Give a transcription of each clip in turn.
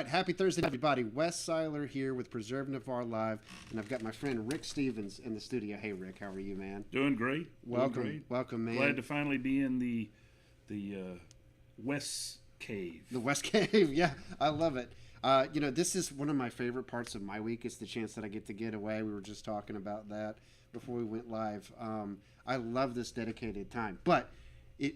right, happy Thursday, everybody. Wes Seiler here with Preserve Navarre Live, and I've got my friend Rick Stephens in the studio. Hey, Rick, how are you, man? Doing great. Welcome, welcome, man. Glad to finally be in the West Cave. The West Cave, yeah, I love it. This is one of my favorite parts of my week. It's the chance that I get to get away. We were just talking about that before we went live. I love this dedicated time, but the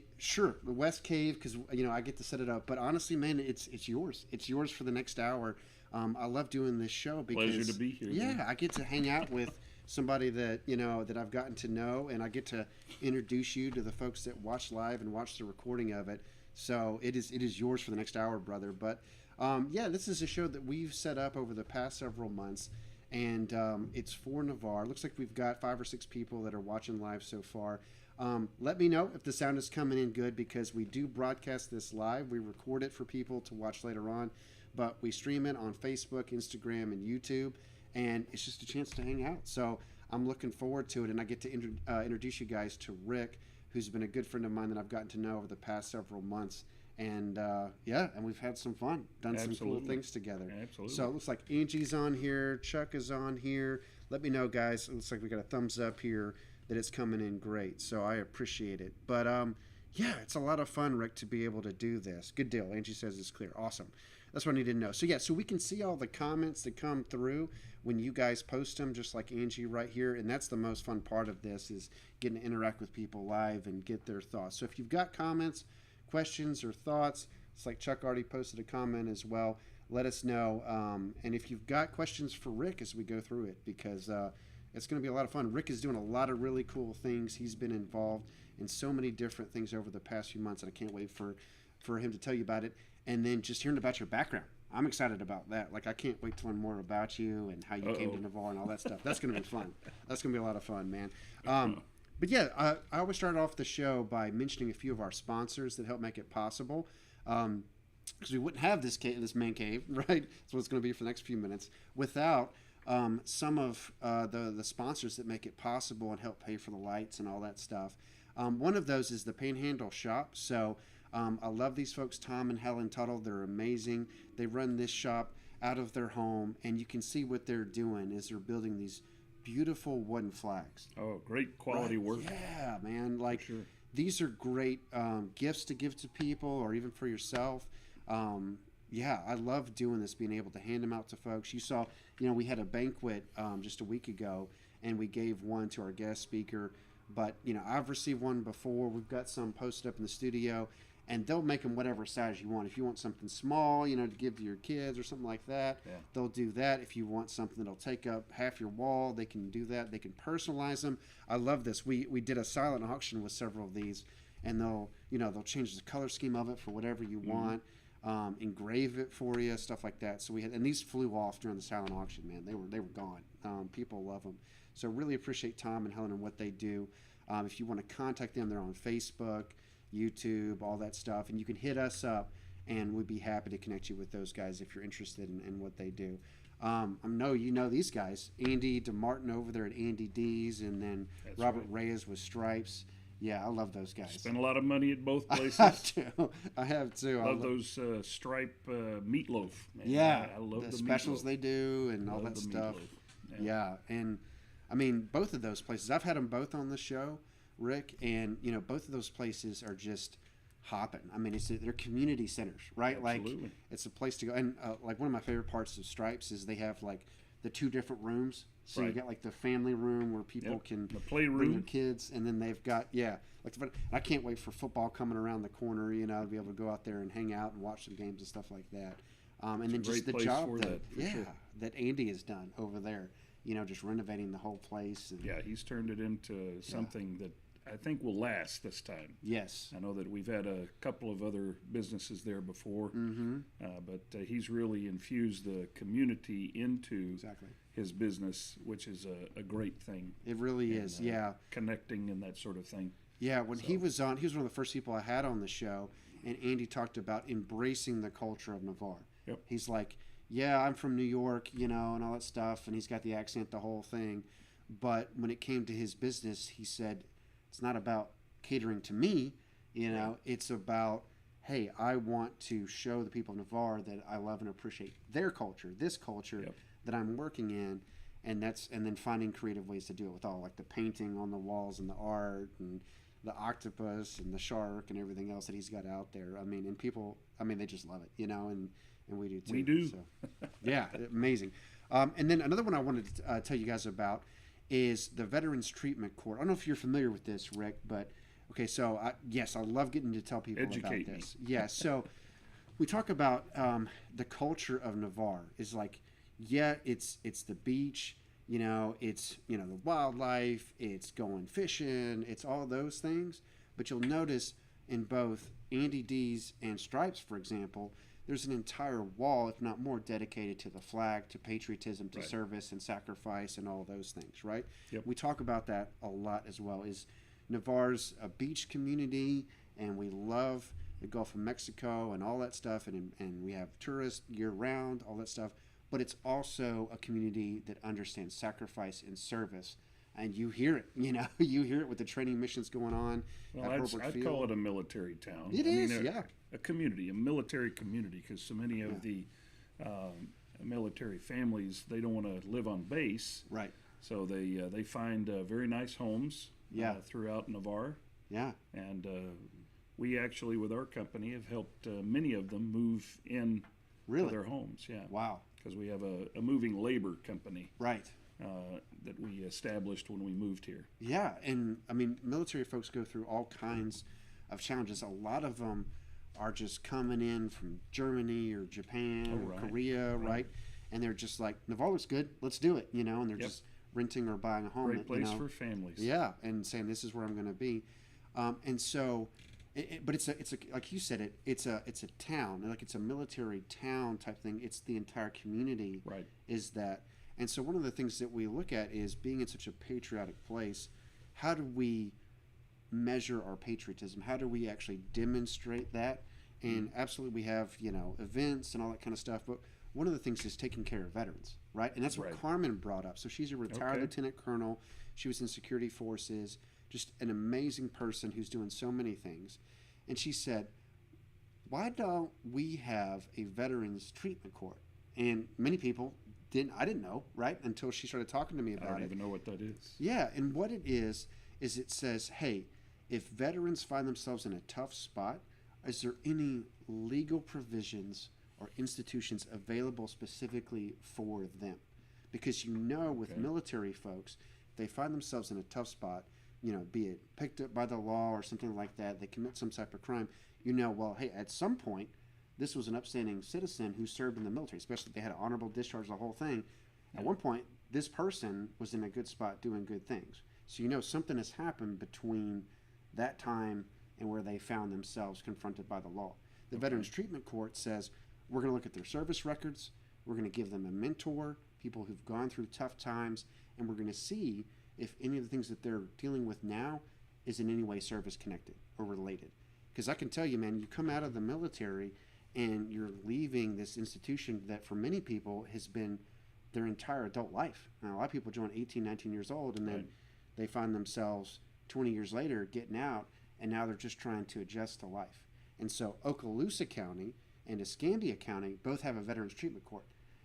West Cave, because I get to set it up. But honestly, man, it's yours. It's yours for the next hour. I love doing this show because pleasure to be here. Yeah, man. I get to hang out with somebody that that I've gotten to know, and I get to introduce you to the folks that watch live and watch the recording of it. So it is yours for the next hour, brother. But this is a show that we've set up over the past several months, and it's for Navarre. Looks like we've got 5 or 6 people that are watching live so far. Let me know if the sound is coming in good, because we do broadcast this live. We record it for people to watch later on, but we stream it on Facebook, Instagram, and YouTube, and it's just a chance to hang out. So I'm looking forward to it, and I get to introduce you guys to Rick, who's been a good friend of mine that I've gotten to know over the past several months. And and we've had some fun, done some cool things together. Absolutely. So it looks like Angie's on here, Chuck is on here. Let me know, guys. It looks like we got a thumbs up here that it's coming in great, so I appreciate it. But it's a lot of fun, Rick, to be able to do this. Good deal. Angie says it's clear. Awesome. That's what I need to know. So we can see all the comments that come through when you guys post them, just like Angie right here. And that's the most fun part of this, is getting to interact with people live and get their thoughts. So if you've got comments, questions, or thoughts, it's like Chuck already posted a comment as well. Let us know. And if you've got questions for Rick as we go through it, because it's going to be a lot of fun. Rick is doing a lot of really cool things. He's been involved in so many different things over the past few months, and I can't wait for him to tell you about it. And then just hearing about your background. I'm excited about that. Like, I can't wait to learn more about you and how you came to Navarre and all that stuff. That's going to be fun. That's going to be a lot of fun, man. But yeah, I always start off the show by mentioning a few of our sponsors that help make it possible. Because we wouldn't have this man cave, right? That's what it's going to be for the next few minutes, without some of the sponsors that make it possible and help pay for the lights and all that stuff. One of those is the Panhandle Shop. So I love these folks, Tom and Helen Tuttle. They're amazing. They run this shop out of their home, and you can see what they're doing is they're building these beautiful wooden flags. Oh, great quality work. Yeah, man. Like, sure. These are great gifts to give to people, or even for yourself. I love doing this, being able to hand them out to folks. You saw, we had a banquet just a week ago, and we gave one to our guest speaker. But, I've received one before. We've got some posted up in the studio, and they'll make them whatever size you want. If you want something small, to give to your kids or something like that, they'll do that. If you want something that'll take up half your wall, they can do that. They can personalize them. I love this. We did a silent auction with several of these, and they'll change the color scheme of it for whatever you want. Engrave it for you, stuff like that. So and these flew off during the silent auction, man. They were gone. People love them. So really appreciate Tom and Helen and what they do. If you want to contact them, they're on Facebook, YouTube, all that stuff, and you can hit us up, and we'd be happy to connect you with those guys if you're interested in what they do. I know you know these guys, Andy DeMartin over there at Andy D's, and then That's Robert right. Reyes with Stripes. Yeah, I love those guys. Spent a lot of money at both places. I have too. I love those stripe meatloaf. Man. Yeah, I love the specials meatloaf. they do and all that stuff. Yeah, and I mean, both of those places, I've had them both on the show, Rick, and both of those places are just hopping. I mean, they're community centers, right? Absolutely. Like, it's a place to go. And like, one of my favorite parts of Stripes is they have like the 2 different rooms. So you got like the family room where people can the playroom, bring their kids, and then they've got I can't wait for football coming around the corner, to be able to go out there and hang out and watch some games and stuff like that. And then just the job that Andy has done over there, just renovating the whole place. And, he's turned it into something that I think will last this time. Yes. I know that we've had a couple of other businesses there before, but he's really infused the community into his business, which is a great thing. It really is, Connecting and that sort of thing. Yeah, when he was on, he was one of the first people I had on the show, and Andy talked about embracing the culture of Navarre. Yep. He's like, I'm from New York, and all that stuff, and he's got the accent, the whole thing. But when it came to his business, he said, it's not about catering to me, it's about hey, I want to show the people of Navarre that I love and appreciate their culture, this culture that I'm working in, and then finding creative ways to do it with all like the painting on the walls and the art and the octopus and the shark and everything else that he's got out there. I mean, and people, I mean, they just love it, and we do too. We do. So, yeah, amazing. And then another one I wanted to tell you guys about is the Veterans Treatment Court. I don't know if you're familiar with this, Rick, but okay, so yes, I love getting to tell people about this. Yeah, so we talk about the culture of Navarre is like, yeah, it's the beach, it's the wildlife, it's going fishing, it's all those things. But you'll notice in both Andy D's and Stripes, for example, there's an entire wall, if not more, dedicated to the flag, to patriotism, to service and sacrifice and all those things, right? Yep. We talk about that a lot as well. Is Navarre's a beach community, and we love the Gulf of Mexico and all that stuff, and we have tourists year-round, all that stuff, but it's also a community that understands sacrifice and service. And you hear it, you hear it with the training missions going on. Well, I'd call it a military town. It is, yeah. A community, a military community, because so many of the military families, they don't want to live on base. Right. So they find very nice homes throughout Navarre. Yeah. And we actually, with our company, have helped many of them move in to their homes. Yeah. Wow. Because we have a moving labor company. Right. That we established when we moved here. Yeah, and I mean, military folks go through all kinds of challenges. A lot of them are just coming in from Germany or Japan or Korea, right? And they're just like, Navarre looks good, let's do it, and they're just renting or buying a home. Great place for families. Yeah, and saying this is where I'm going to be, and so, but it's a like you said, it's a town, like it's a military town type thing. It's the entire community, right? Is that. And so one of the things that we look at is being in such a patriotic place, how do we measure our patriotism? How do we actually demonstrate that? And absolutely we have, events and all that kind of stuff, but one of the things is taking care of veterans, right? And that's what Carmen brought up. So she's a retired lieutenant colonel. She was in security forces, just an amazing person who's doing so many things. And she said, why don't we have a veterans treatment court? And many people I didn't know, right, until she started talking to me about it. I don't even know what that is. Yeah, and what it is it says, hey, if veterans find themselves in a tough spot, is there any legal provisions or institutions available specifically for them? Because with military folks, if they find themselves in a tough spot, be it picked up by the law or something like that, they commit some type of crime, well, hey, at some point, this was an upstanding citizen who served in the military, especially if they had an honorable discharge, the whole thing. At one point, this person was in a good spot doing good things. So something has happened between that time and where they found themselves confronted by the law. The Veterans Treatment Court says, we're going to look at their service records, we're going to give them a mentor, people who've gone through tough times, and we're going to see if any of the things that they're dealing with now is in any way service connected or related. Because I can tell you, man, you come out of the military and you're leaving this institution that for many people has been their entire adult life. Now, a lot of people join 18, 19 years old, and then they find themselves 20 years later getting out, and now they're just trying to adjust to life. And so Okaloosa County and Escambia County both have a Veterans Treatment Court.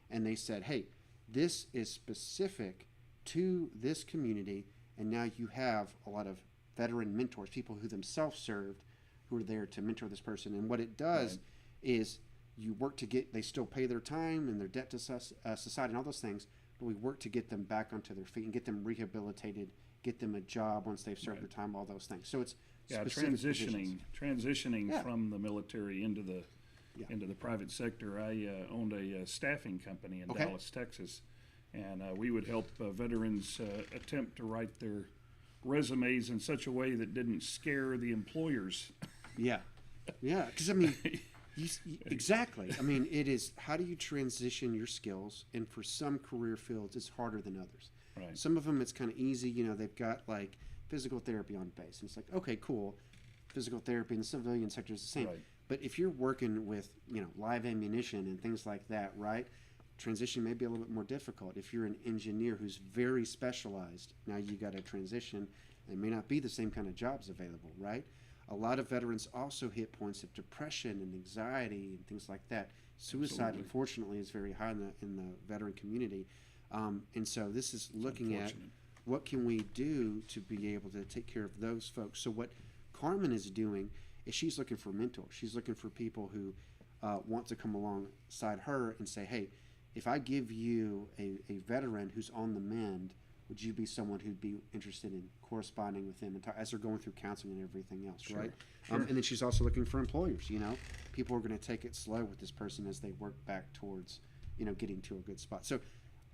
And they said, hey, this is specific to this community, and now you have a lot of veteran mentors, people who themselves served, who are there to mentor this person. And what it does is you work to they still pay their time and their debt to society and all those things, but we work to get them back onto their feet and get them rehabilitated, get them a job once they've served their time, all those things. So it's transitioning from the military into the private sector. I owned a staffing company in Dallas, Texas, and we would help veterans attempt to write their resumes in such a way that didn't scare the employers. Yeah, because I mean. Exactly. I mean, it is, how do you transition your skills? And for some career fields, it's harder than others. Right. Some of them, it's kind of easy. They've got like physical therapy on base. And it's like, okay, cool. Physical therapy in the civilian sector is the same. Right. But if you're working with, live ammunition and things like that, right? Transition may be a little bit more difficult. If you're an engineer who's very specialized, now you got to transition. It may not be the same kind of jobs available, right? a lot of veterans also hit points of depression and anxiety and things like that. Suicide, Absolutely. unfortunately, is very high in the veteran community. And so this is looking at what can we do to be able to take care of those folks. So what Carmen is doing is she's looking for mentors. She's looking for people who want to come alongside her and say, hey, if I give you a veteran who's on the mend, would you be someone who'd be interested in corresponding with them as they're going through counseling and everything else, Sure. right? Sure. And then she's also looking for employers. People are going to take it slow with this person as they work back towards, getting to a good spot. So,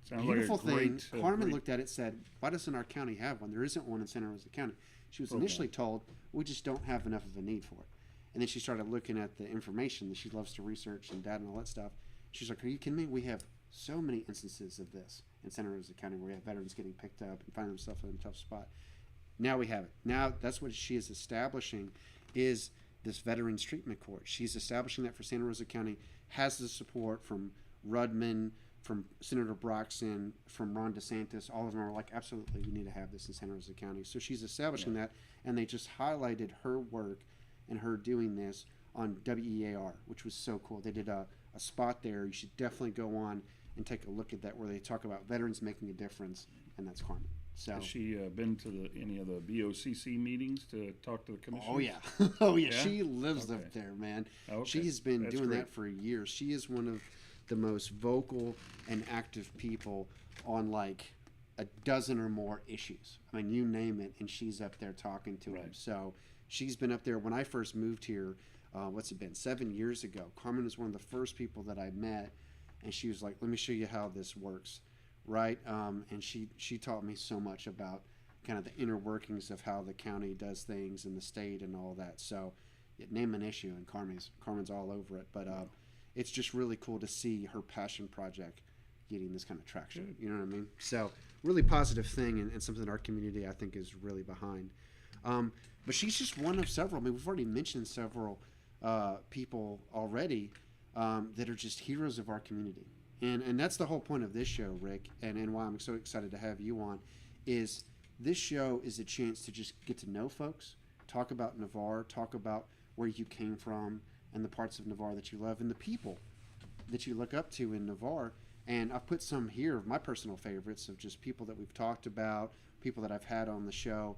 Sounds beautiful like a thing. great, Carmen great- looked at it, said, "Why doesn't our county have one? There isn't one in Santa Rosa County." She was Program. initially told, "We just don't have enough of a need for it." And then she started looking at the information that she loves to research and data and all that stuff. She's like, "Are you kidding me? We have so many instances of this in Santa Rosa County where we have veterans getting picked up and finding themselves in a tough spot." Now we have it. Now that's what she is establishing is this Veterans Treatment Court. She's establishing that for Santa Rosa County, has the support from Rudman, from Senator Broxton, from Ron DeSantis. All of them are like, absolutely, we need to have this in Santa Rosa County. So she's establishing that, and they just highlighted her work and her doing this on WEAR, which was so cool. They did a spot there. You should definitely go on and take a look at that where they talk about veterans making a difference, and that's Carmen. So, Has she been to any of the BOCC meetings to talk to the commissioners? oh yeah, oh yeah, Yeah? she lives Okay. up there, man. Okay. She's been That's doing great. that for years. She is one of the most vocal and active people on like a dozen or more issues. I mean, you name it, and she's up there talking to them. Right. So she's been up there. When I first moved here, what's it been, 7 years ago, Carmen was one of the first people that I met, and she was like, let me show you how this works, right? And she taught me so much about kind of the inner workings of how the county does things and the state and all that. So name an issue, and Carmen's all over it. But it's just really cool to see her passion project getting this kind of traction. Good. You know what I mean? So really positive thing, and something our community, I think, is really behind. But she's just one of several. I mean, we've already mentioned several people already that are just heroes of our community. And that's the whole point of this show, Rick, and why I'm so excited to have you on, is this show is a chance to just get to know folks, talk about Navarre, talk about where you came from and the parts of Navarre that you love and the people that you look up to in Navarre. And I've put some here of my personal favorites of just people that we've talked about, people that I've had on the show,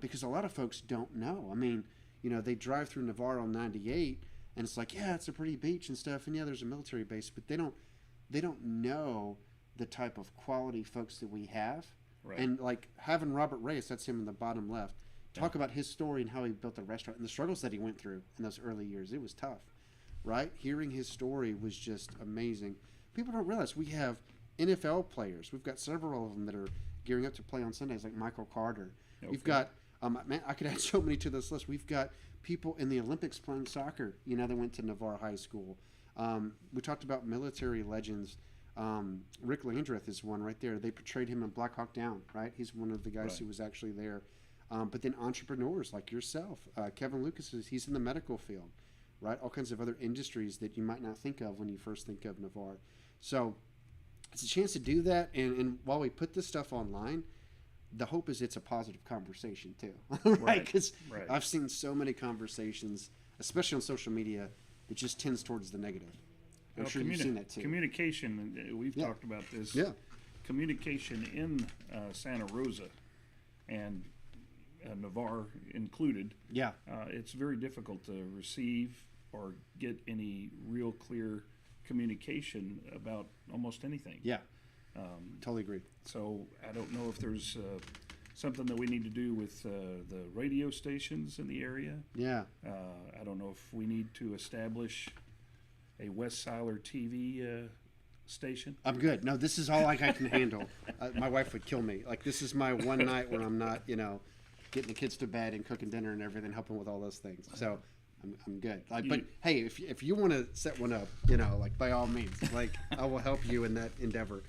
because a lot of folks don't know. I mean, they drive through Navarre on 98, and it's like, yeah, it's a pretty beach and stuff, and yeah, there's a military base, but they don't know the type of quality folks that we have. Right. And like having Robert Reyes, that's him in the bottom left, talk about his story and how he built the restaurant and the struggles that he went through in those early years. It was tough, right? Hearing his story was just amazing. People don't realize we have NFL players. We've got several of them that are gearing up to play on Sundays, like Michael Carter. Okay. We've got, man, I could add so many to this list. We've got people in the Olympics playing soccer, that went to Navarre High School. We talked about military legends. Rick Landreth is one right there. They portrayed him in Black Hawk Down, right? He's one of the guys Right. who was actually there. But then entrepreneurs like yourself. Kevin Lucas, he's in the medical field, right? All kinds of other industries that you might not think of when you first think of Navarre. So it's a chance to do that. And while we put this stuff online, the hope is it's a positive conversation too, right? Because Right. I've seen so many conversations, especially on social media, that just tends towards the negative. I'm Well, sure you've seen that too. Communication, we've Yeah. talked about this. Yeah. Communication in Santa Rosa and Navarre included, Yeah. it's very difficult to receive or get any real clear communication about almost anything. Yeah. Totally agree. So I don't know if there's something that we need to do with the radio stations in the area. Yeah. I don't know if we need to establish a West Siler TV station. I'm good. No, this is all I can handle. My wife would kill me. Like, this is my one night where I'm not, getting the kids to bed and cooking dinner and everything, helping with all those things. So I'm good. But hey, if you want to set one up, like by all means, like I will help you in that endeavor.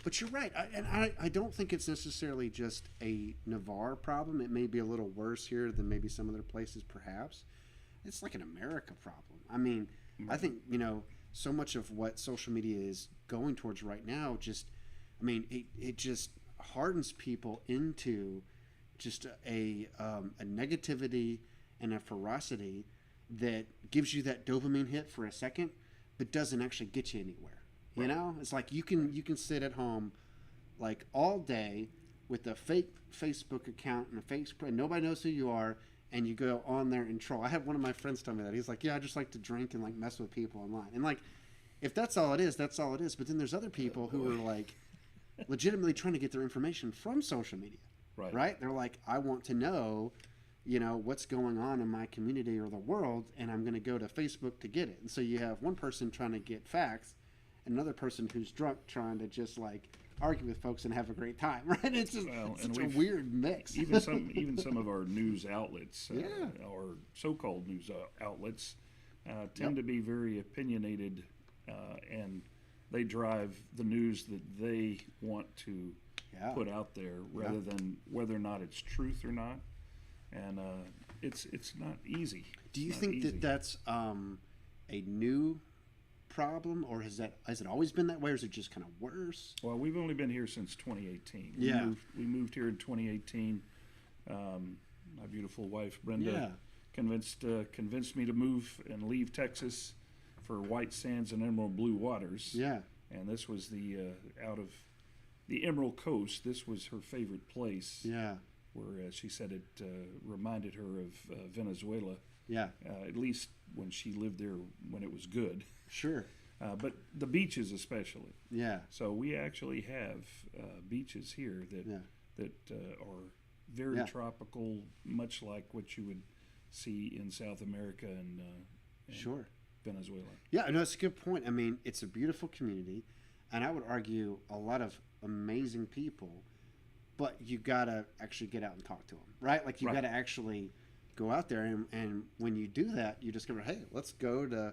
But you're right. I don't think it's necessarily just a Navarre problem. It may be a little worse here than maybe some other places, perhaps. It's like an America problem. I mean, I think, so much of what social media is going towards right now it just hardens people into just a negativity and a ferocity that gives you that dopamine hit for a second, but doesn't actually get you anywhere. You know, it's like you can sit at home like all day with a fake Facebook account and a fake and nobody knows who you are, and you go on there and troll. I had one of my friends tell me that. He's like, yeah, I just like to drink and like mess with people online. And like, if that's all it is, that's all it is. But then there's other people who are like legitimately trying to get their information from social media. Right? They're like, I want to know, you know, what's going on in my community or the world, and I'm going to go to Facebook to get it. And so you have one person trying to get facts, and another person who's drunk trying to just like argue with folks and have a great time, right? It's just such a weird mix. even some of our news outlets, or so-called news outlets, tend to be very opinionated, and they drive the news that they want to put out there rather than whether or not it's truth or not. And it's not easy. Do you think that that's a new problem, or has it always been that way, or is it just kind of worse? Well, we've only been here since 2018. We moved here in 2018. My beautiful wife Brenda convinced me to move and leave Texas for white sands and emerald blue waters. Yeah. And this was the out of the Emerald Coast. This was her favorite place. Yeah. Where she said it reminded her of Venezuela. Yeah. At least when she lived there when it was good. Sure. But the beaches especially. Yeah. So we actually have beaches here that are very tropical, much like what you would see in South America and sure. Venezuela. Yeah, no, it's a good point. I mean, it's a beautiful community, and I would argue a lot of amazing people, but you got to actually get out and talk to them, right? Like, you got to actually go out there, and when you do that, you discover, hey, let's go to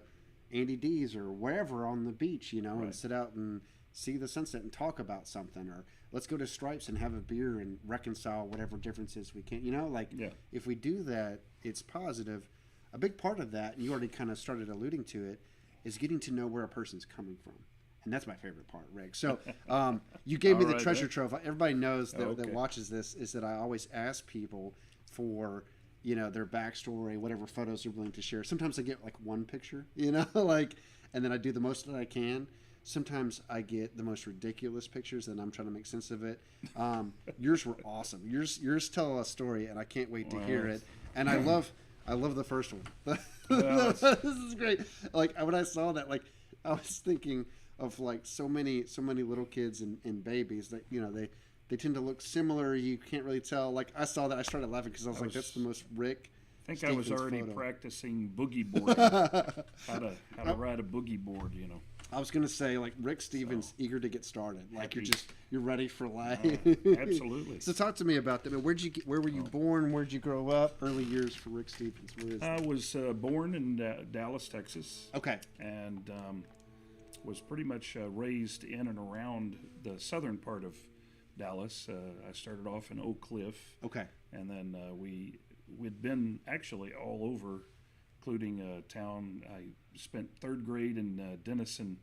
Andy D's or wherever on the beach, you know, and sit out and see the sunset and talk about something, or let's go to Stripes and have a beer and reconcile whatever differences we can, you know, like if we do that, it's positive. A big part of that, and you already kind of started alluding to it, is getting to know where a person's coming from. And that's my favorite part, Rick. So you gave me the treasure trove. Everybody knows that watches this is that I always ask people for, you know, their backstory, whatever photos they're willing to share. Sometimes I get like one picture, you know, like, and then I do the most that I can. Sometimes I get the most ridiculous pictures and I'm trying to make sense of it. Yours were awesome. Yours tell a story, and I can't wait to hear it. And I love the first one. This is great. Like, when I saw that, like, I was thinking of like so many little kids and babies that, you know, they tend to look similar. You can't really tell. Like, I saw that, I started laughing because I was like, that's the most Rick. I think Stephens I was already practicing boogie boarding, how to ride a boogie board, you know. I was gonna say, like, Rick Stephens, eager to get started. Like, you're ready for life. Absolutely. So talk to me about that. Where were you born? Where'd you grow up? Early years for Rick Stephens. Where is I was born in Dallas, Texas. Okay. And was pretty much raised in and around the southern part of Dallas. I started off in Oak Cliff. Okay. And then we'd been actually all over, including a town. I spent third grade in Denison,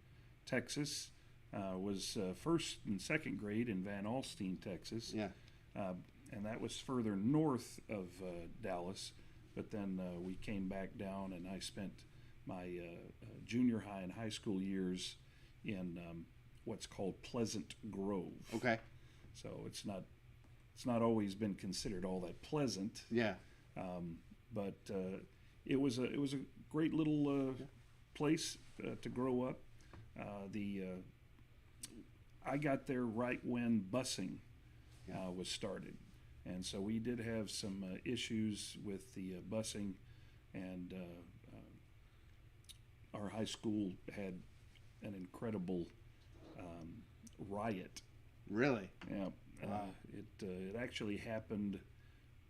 Texas. Was first and second grade in Van Alstyne, Texas. Yeah. And that was further north of Dallas. But then we came back down, and I spent my junior high and high school years in what's called Pleasant Grove. Okay. So it's not always been considered all that pleasant. Yeah. But it was a great little place to grow up. I got there right when busing was started, and so we did have some issues with the busing, and our high school had an incredible riot. Really? Yeah. Wow. It actually happened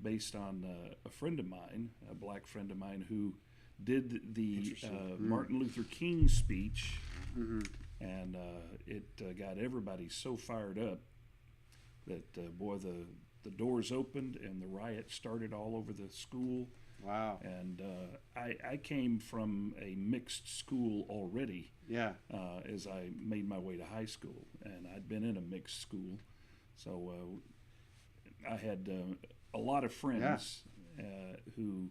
based on a friend of mine, a black friend of mine, who did the Martin Luther King speech, and it got everybody so fired up that boy, the doors opened and the riot started all over the school. Wow. And I came from a mixed school already. Yeah. As I made my way to high school, and I'd been in a mixed school, so I had a lot of friends who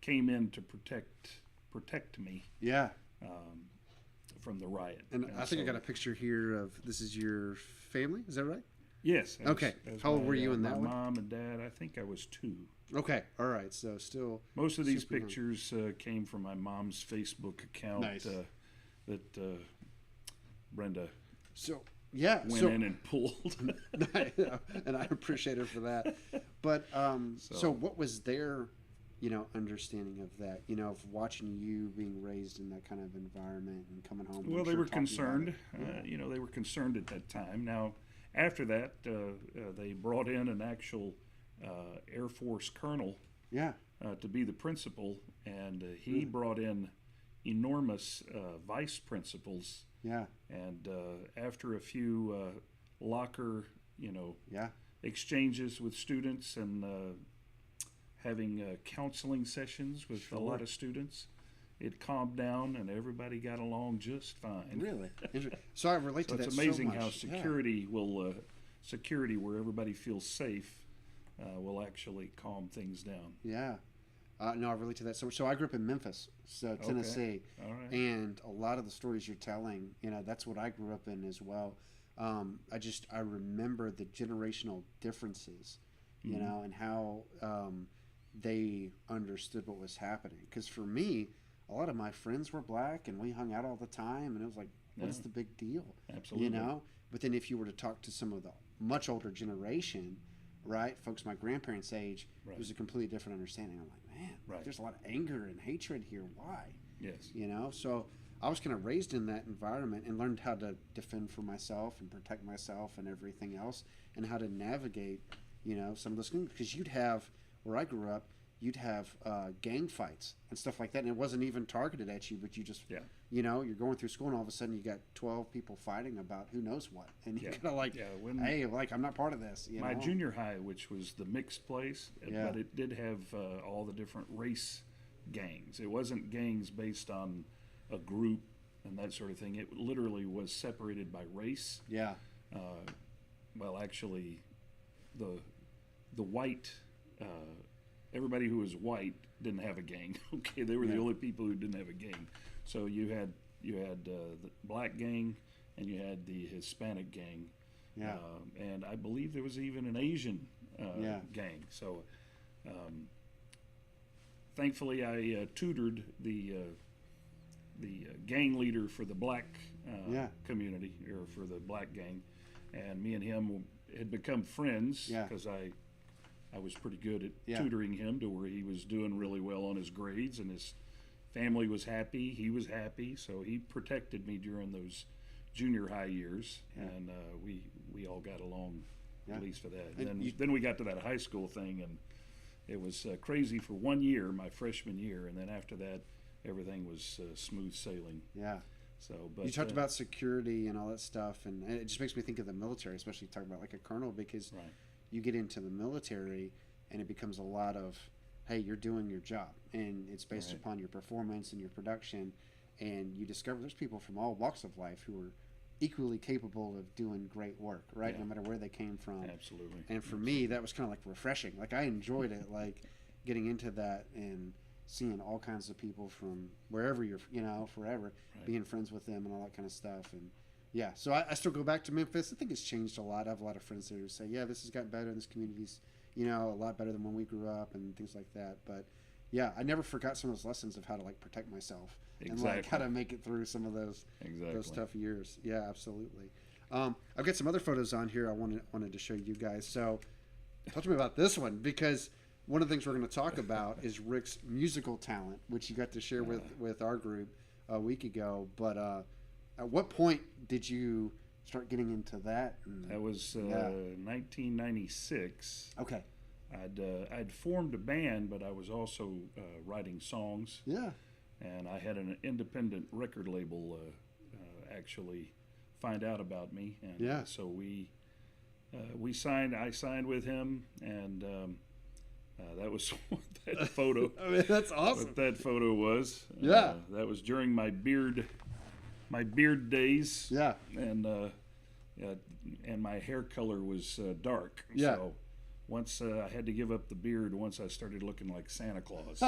came in to protect me Yeah. from the riot. And I think I got a picture here of, this is your family, is that right? Yes. Okay. How old were you in that one? My mom and dad, I think I was 2. Okay. All right. So still. Most of these super young. pictures came from my mom's Facebook account. Nice. That Brenda So yeah. went in and pulled. And I appreciate her for that. But so what was their, understanding of that? Of watching you being raised in that kind of environment and coming home. Well, I'm they sure were talking about concerned. it. They were concerned at that time. Now, after that, they brought in an actual Air Force colonel Yeah. to be the principal, and he brought in enormous vice principals. Yeah. And after a few locker, Yeah. exchanges with students and having counseling sessions with a lot of students, it calmed down and everybody got along just fine. Really? So I relate to that It's amazing so much. how Yeah. security will security where everybody feels safe will actually calm things down. Yeah. No, I relate to that. So I grew up in Memphis, so Tennessee, All right. and a lot of the stories you're telling, that's what I grew up in as well. I remember the generational differences, and how they understood what was happening. Because for me, a lot of my friends were black, and we hung out all the time, and it was like, what's the big deal? Absolutely. But then if you were to talk to some of the much older generation, right, folks my grandparents' age, it was a completely different understanding. I'm like, man, there's a lot of anger and hatred here. Why? Yes. So I was kind of raised in that environment and learned how to defend for myself and protect myself and everything else, and how to navigate, some of those things. Because you'd have, where I grew up, you'd have gang fights and stuff like that, and it wasn't even targeted at you, but you just, you're going through school, and all of a sudden you got 12 people fighting about who knows what, and you're kind of like, hey, I'm not part of this. My junior high, which was the mixed place, but it did have all the different race gangs. It wasn't gangs based on a group and that sort of thing. It literally was separated by race. Yeah. Well, actually, the white. Everybody who was white didn't have a gang. Okay, they were the only people who didn't have a gang. So you had the black gang and you had the Hispanic gang. Yeah. And I believe there was even an Asian gang. So thankfully, I tutored the gang leader for the black community, or for the black gang, and me and him had become friends because I was pretty good at tutoring him to where he was doing really well on his grades, and his family was happy. He was happy, so he protected me during those junior high years, and we all got along at least for that. And then we got to that high school thing, and it was crazy for 1 year, my freshman year, and then after that, everything was smooth sailing. Yeah. So, but you talked about security and all that stuff, and it just makes me think of the military, especially talking about like a colonel, because you get into the military and it becomes a lot of, hey, you're doing your job, and it's based upon your performance and your production, and you discover there's people from all walks of life who are equally capable of doing great work, right? No matter where they came from. Absolutely. And for me, that was kind of like refreshing. Like I enjoyed it, like getting into that and seeing all kinds of people from wherever you're, forever, being friends with them and all that kind of stuff. And yeah, so I still go back to Memphis. I think it's changed a lot. I have a lot of friends there who say, yeah, this has gotten better, and this community's, a lot better than when we grew up and things like that. But yeah, I never forgot some of those lessons of how to like protect myself and like how to make it through some of those tough years. Yeah, absolutely. I've got some other photos on here I wanted to show you guys. So talk to me about this one, because one of the things we're going to talk about is Rick's musical talent, which you got to share with our group a week ago. But at what point did you start getting into that? That was 1996. Okay. I'd formed a band, but I was also writing songs. Yeah. And I had an independent record label actually find out about me, and so we signed. I signed with him, and that was what that photo. I mean, that's awesome. What that photo was. That was during my beard days. Yeah. And my hair color was dark. Yeah. So once I had to give up the beard once I started looking like Santa Claus.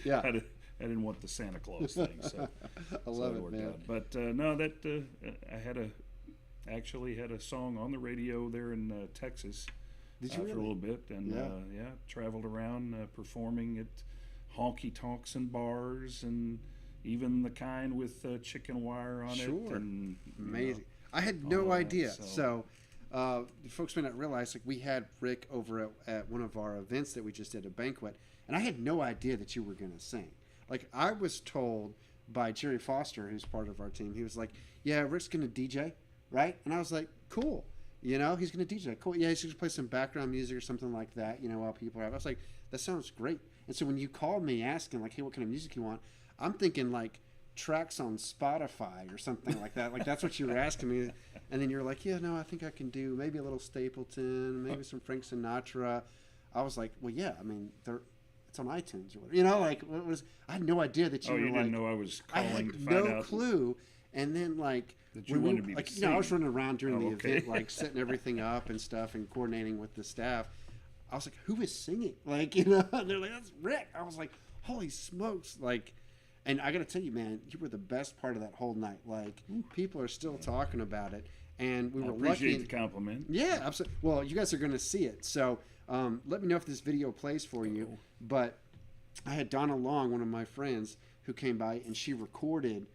Yeah. I didn't want the Santa Claus thing, so I love it, worked man. out. But no, that I actually had a song on the radio there in Texas. Did you for a really? little bit, and traveled around performing at honky tonks and bars, and even the kind with chicken wire on it. And amazing. I had no idea. So folks may not realize, like, we had Rick over at one of our events that we just did, a banquet, and I had no idea that you were going to sing. Like, I was told by Jerry Foster, who's part of our team, he was like, yeah, Rick's going to DJ, right? And I was like, cool. You know, he's going to DJ. Cool. Yeah, he's going to play some background music or something like that, you know, while people are. I was like, that sounds great. And so when you called me asking, like, hey, what kind of music you want, I'm thinking, like, tracks on Spotify or something like that. Like, that's what you were asking me. And then you're like, yeah, no, I think I can do maybe a little Stapleton, maybe some Frank Sinatra. I was like, well, yeah, I mean, it's on iTunes or whatever. You know, like, I had no idea that you were, you like. didn't know I was calling to find I out. had no clue. And then, like, that you wanted me to like, you know, I was sing. running around during the Okay. event, like, setting everything up and stuff and coordinating with the staff. I was like, who is singing? Like, you know, and they're like, that's Rick. I was like, holy smokes. Like, and I got to tell you, man, you were the best part of that whole night. Like, people are still talking about it. And we were lucky. I appreciate the compliment. Yeah, absolutely. Well, you guys are going to see it. So let me know if this video plays for you. But I had Donna Long, one of my friends, who came by, and she recorded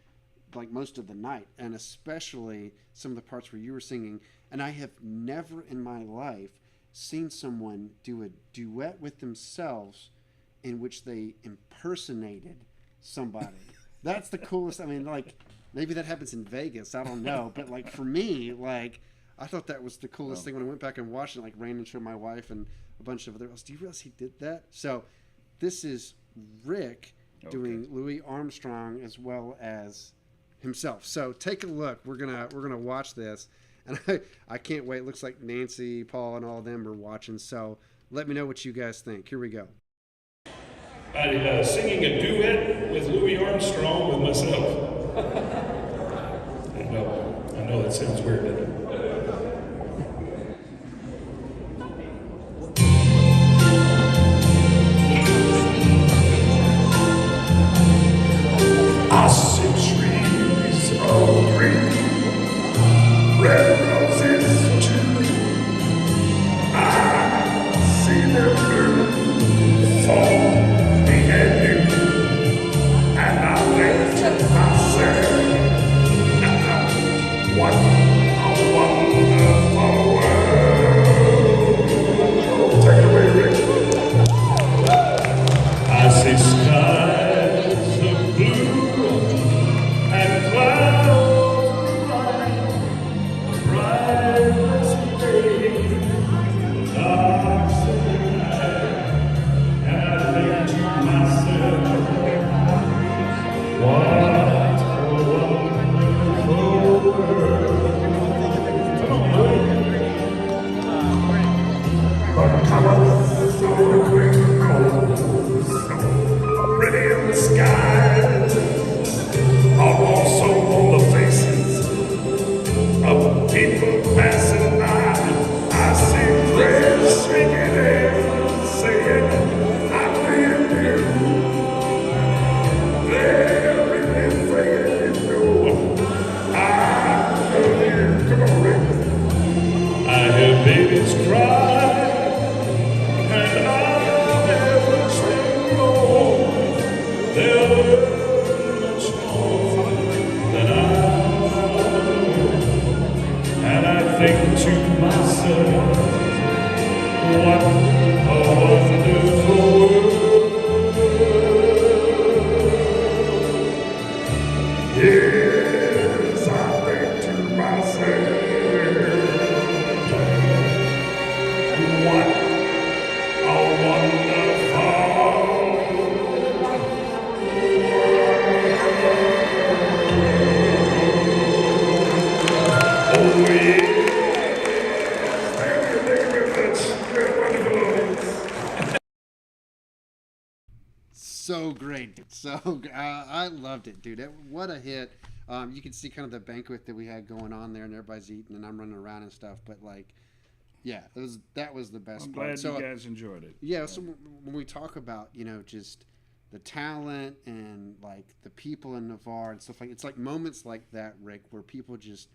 like most of the night, and especially some of the parts where you were singing. And I have never in my life seen someone do a duet with themselves in which they impersonated somebody. That's the coolest. I mean, like, maybe that happens in Vegas, I don't know, but like, for me, like, I thought that was the coolest thing when I went back and watched it. Like, ran and showed my wife and a bunch of other girls. Do you realize he did that? So this is Rick doing Louis Armstrong as well as himself. So take a look. We're gonna watch this, and I can't wait. It looks like Nancy, Paul, and all of them are watching. So let me know what you guys think. Here we go. Singing a duet with Louis Armstrong with myself. I know that sounds weird, doesn't it? I see trees of green, red roses too. I see them bloom for me and you, and I think to myself, what a wonderful world. Take it away, Rick. I see skies of blue and clouds of white, bright as day, dark as night, and I think to myself, what a wonderful world. Come on, Louis. But come on, so quick, so pretty in the skies, also on the faces of people passing by. I see prayers singing and saying, I need you. Everything you do, I love you. Come on, Rick. I hear babies cry, and I never say no. They'll learn much more than I know. And I think to myself, what a wonderful world. Yes, I think to myself, what a wonderful So great. So I loved it, dude. What a hit. You can see kind of the banquet that we had going on there, and everybody's eating, and I'm running around and stuff. But like, Yeah, that was the best I'm part. glad So, you guys enjoyed it. yeah, so when we talk about, just the talent and like the people in Navarre and stuff, like it's like moments like that, Rick, where people just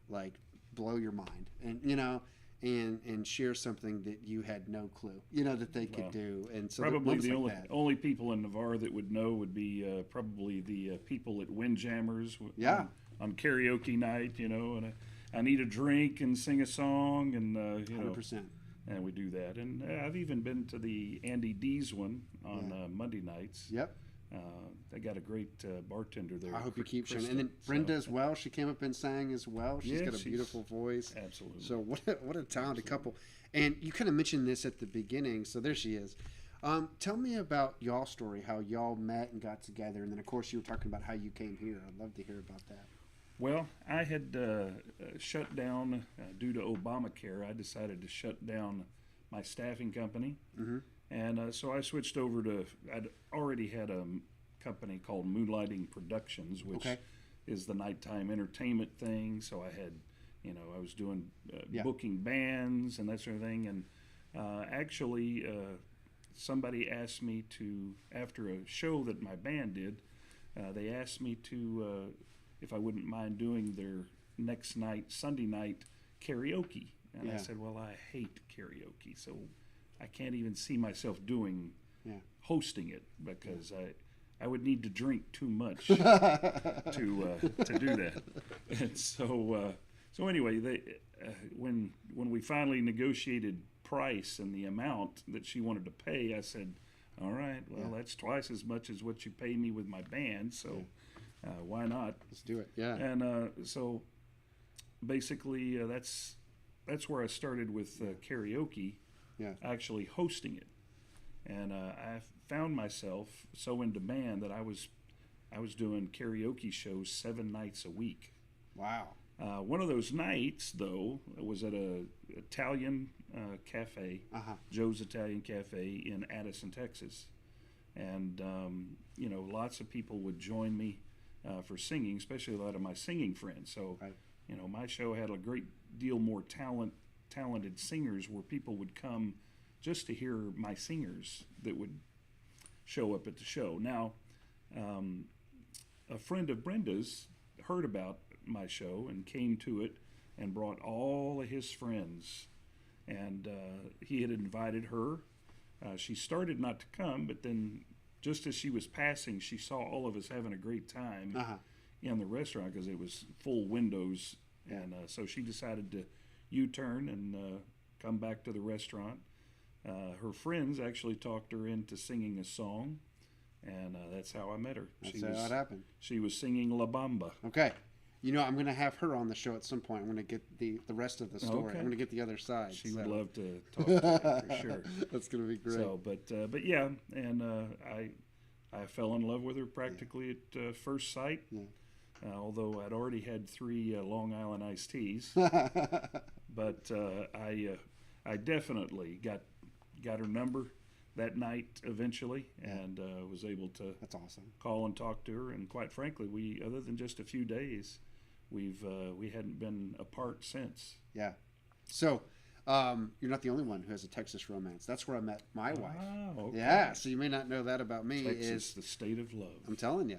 like blow your mind, and and share something that you had no clue, that they could do. And so Probably moments the like only that. only people in Navarre that would know would be probably the people at Windjammers Yeah. on karaoke night, and I need a drink and sing a song, and 100%. and we do that. And I've even been to the Andy D's one on Monday nights. Yep. They got a great bartender there. I hope you keep showing. Krista. And then Brenda So, as well. She came up and sang as well. She's got a she's- beautiful voice. Absolutely. So what a talented couple. And you kind of mentioned this at the beginning. So there she is. Tell me about y'all story, how y'all met and got together, and then of course you were talking about how you came here. I'd love to hear about that. Well, I had shut down due to Obamacare. I decided to shut down my staffing company, and so I switched over to. I'd already had a company called Moonlighting Productions, which Okay. is the nighttime entertainment thing. So I had, I was doing Yeah. booking bands and that sort of thing, and actually, somebody asked me to, after a show that my band did, they asked me to. If I wouldn't mind doing their next night, Sunday night, karaoke. And I Yeah. said, well, I hate karaoke, so I can't even see myself Yeah. hosting it because I would need to drink too much to do that. And so anyway, when we finally negotiated price and the amount that she wanted to pay, I said, all right, well, that's twice as much as what you pay me with my band, so why not? Let's do it. Yeah. And so basically, that's where I started with karaoke, Yeah. actually hosting it. And I found myself so in demand that I was doing karaoke shows 7 nights a week. Wow. One of those nights, though, was at a Italian cafe, Joe's Italian Cafe in Addison, Texas. And, lots of people would join me for singing, especially a lot of my singing friends. So, Right. My show had a great deal more talented singers where people would come just to hear my singers that would show up at the show. Now, a friend of Brenda's heard about my show and came to it and brought all of his friends. And he had invited her. She started not to come, but then just as she was passing, she saw all of us having a great time in the restaurant because it was full windows. And so she decided to U-turn and come back to the restaurant. Her friends actually talked her into singing a song, and that's how I met her. That's how it happened. She was singing La Bamba. Okay. I'm going to have her on the show at some point. I'm going to get the rest of the story. Okay. I'm going to get the other side. She would love to talk to you for sure. That's going to be great. So, but yeah, and I fell in love with her practically at first sight. Yeah. Although I'd already had 3 Long Island iced teas, but I definitely got her number that night eventually, and was able to That's awesome. call and talk to her. And quite frankly, we, other than just a few days, we hadn't been apart since. Yeah. So, you're not the only one who has a Texas romance. That's where I met my wife. Oh, okay. Yeah. So you may not know that about me. Texas, the state of love. I'm telling you,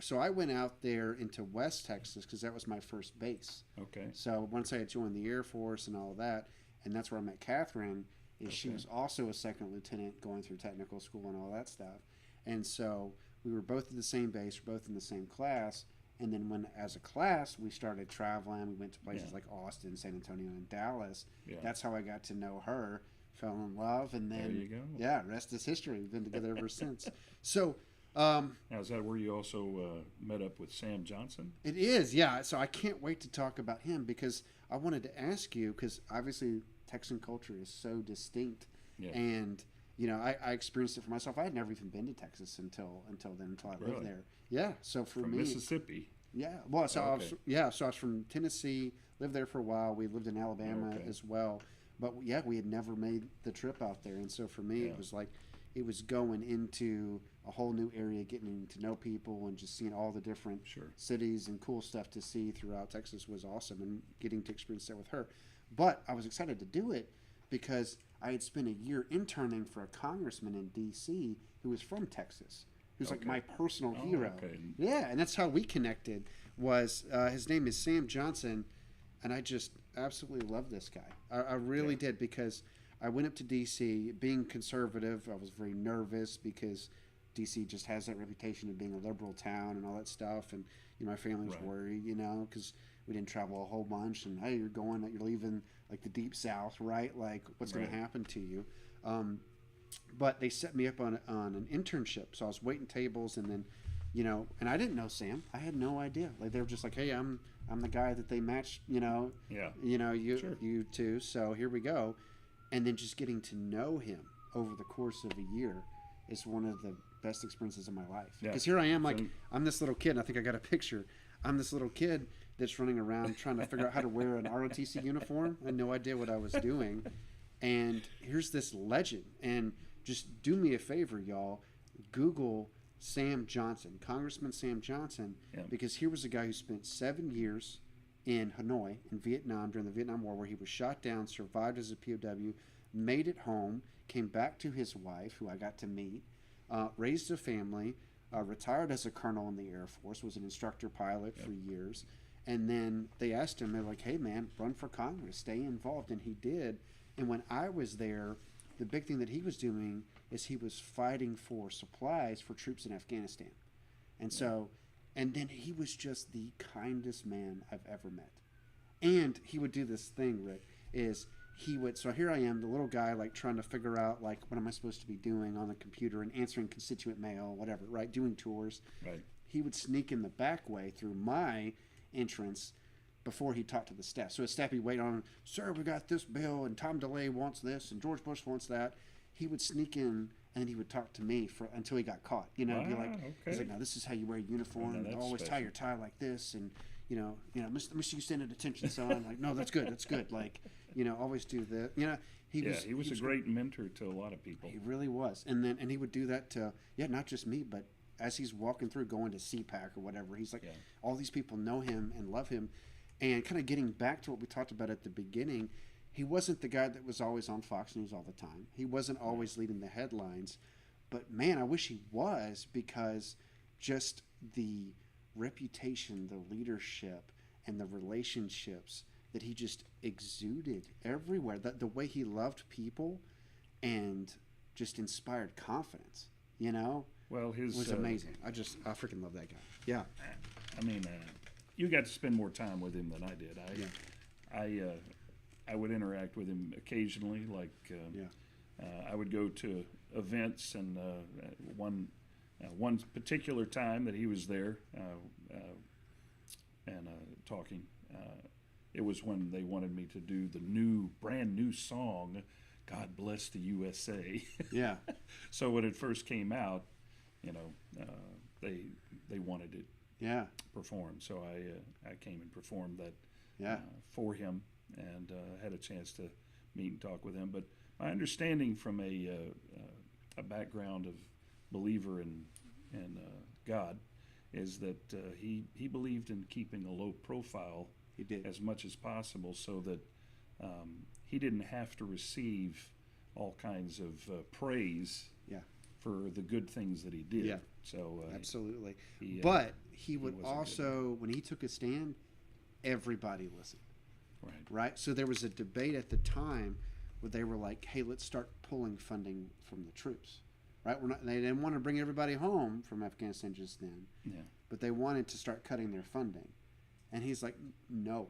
so I went out there into West Texas because that was my first base. Okay. So once I had joined the Air Force and all that, and that's where I met Catherine, she was also a second lieutenant going through technical school and all that stuff. And so we were both at the same base, we're both in the same class. And then when, as a class, we started traveling, we went to places like Austin, San Antonio, and Dallas. Yeah. That's how I got to know her, fell in love, and then, There you go. yeah, rest is history. We've been together ever since. So, Now, is that where you also met up with Sam Johnson? it is, yeah. So I can't wait to talk about him because I wanted to ask you, because obviously Texan culture is so distinct. Yeah. And, I experienced it for myself. I had never even been to Texas until I lived Really? there. Yeah. So for From me, Mississippi. yeah. Well, so Okay. so I was from Tennessee, lived there for a while. We lived in Alabama Okay. as well. But yeah, we had never made the trip out there. And so for me, Yeah. it was like, it was going into a whole new area, getting to know people and just seeing all the different Sure. cities and cool stuff to see throughout Texas was awesome, and getting to experience that with her. But I was excited to do it because I had spent a year interning for a congressman in D.C. who was from Texas. He was like my personal hero. Okay. Yeah, and that's how we connected. Was his name is Sam Johnson, and I just absolutely love this guy. I really did, because I went up to D.C. being conservative. I was very nervous because D.C. just has that reputation of being a liberal town and all that stuff, and my family was worried, because we didn't travel a whole bunch, and hey, you're leaving like the deep south, right? Like, what's going to happen to you? But they set me up on an internship, so I was waiting tables, and then, and I didn't know Sam. I had no idea. Like, they were just like, hey, I'm the guy that they matched, you two. So here we go, and then just getting to know him over the course of a year is one of the best experiences of my life. Because here I am, like, I'm this little kid, and I think I got a picture. I'm this little kid that's running around trying to figure out how to wear an ROTC uniform. I had no idea what I was doing. And here's this legend. And just do me a favor, y'all. Google Sam Johnson, Congressman Sam Johnson, because here was a guy who spent 7 years in Hanoi, in Vietnam, during the Vietnam War, where he was shot down, survived as a POW, made it home, came back to his wife, who I got to meet, raised a family, retired as a colonel in the Air Force, was an instructor pilot for years. And then they asked him, they're like, hey, man, run for Congress, stay involved. And he did. And when I was there, the big thing that he was doing is he was fighting for supplies for troops in Afghanistan. And so, and then he was just the kindest man I've ever met. And he would do this thing, Rick, is he would, so here I am, the little guy, like, trying to figure out, like, what am I supposed to be doing on the computer and answering constituent mail, whatever, right, doing tours. Right. He would sneak in the back way through my entrance before he talked to the staff. So his staff would wait on him, sir, we got this bill, and Tom DeLay wants this, and George Bush wants that. He would sneak in, and then he would talk to me until he got caught. Be like, he's like, no, this is how you wear a uniform. Always tie your tie like this, and let me see you stand at attention, son. Like, no, that's good. Like, always do that. He was a great mentor to a lot of people. He really was. And he would do that to, not just me, but as he's walking through, going to CPAC or whatever, he's like, all these people know him and love him. And kind of getting back to what we talked about at the beginning, he wasn't the guy that was always on Fox News all the time. He wasn't always leading the headlines. But, man, I wish he was, because just the reputation, the leadership, and the relationships that he just exuded everywhere, the way he loved people and just inspired confidence, Well, was amazing. I freaking love that guy. Yeah. I mean, you got to spend more time with him than I did. I would interact with him occasionally. Like, I would go to events, and one particular time that he was there and talking, it was when they wanted me to do the brand new song, "God Bless the USA." Yeah. So when it first came out, they wanted it. Performed. So I came and performed that for him, and had a chance to meet and talk with him. But my understanding from a background of believer in God is that he believed in keeping a low profile. He did. As much as possible, so that he didn't have to receive all kinds of praise for the good things that he did. Yeah. So absolutely. But he would also, when he took a stand, everybody listened. Right. So there was a debate at the time where they were like, "Hey, let's start pulling funding from the troops." Right. They didn't want to bring everybody home from Afghanistan just then. Yeah. But they wanted to start cutting their funding, and he's like, "No,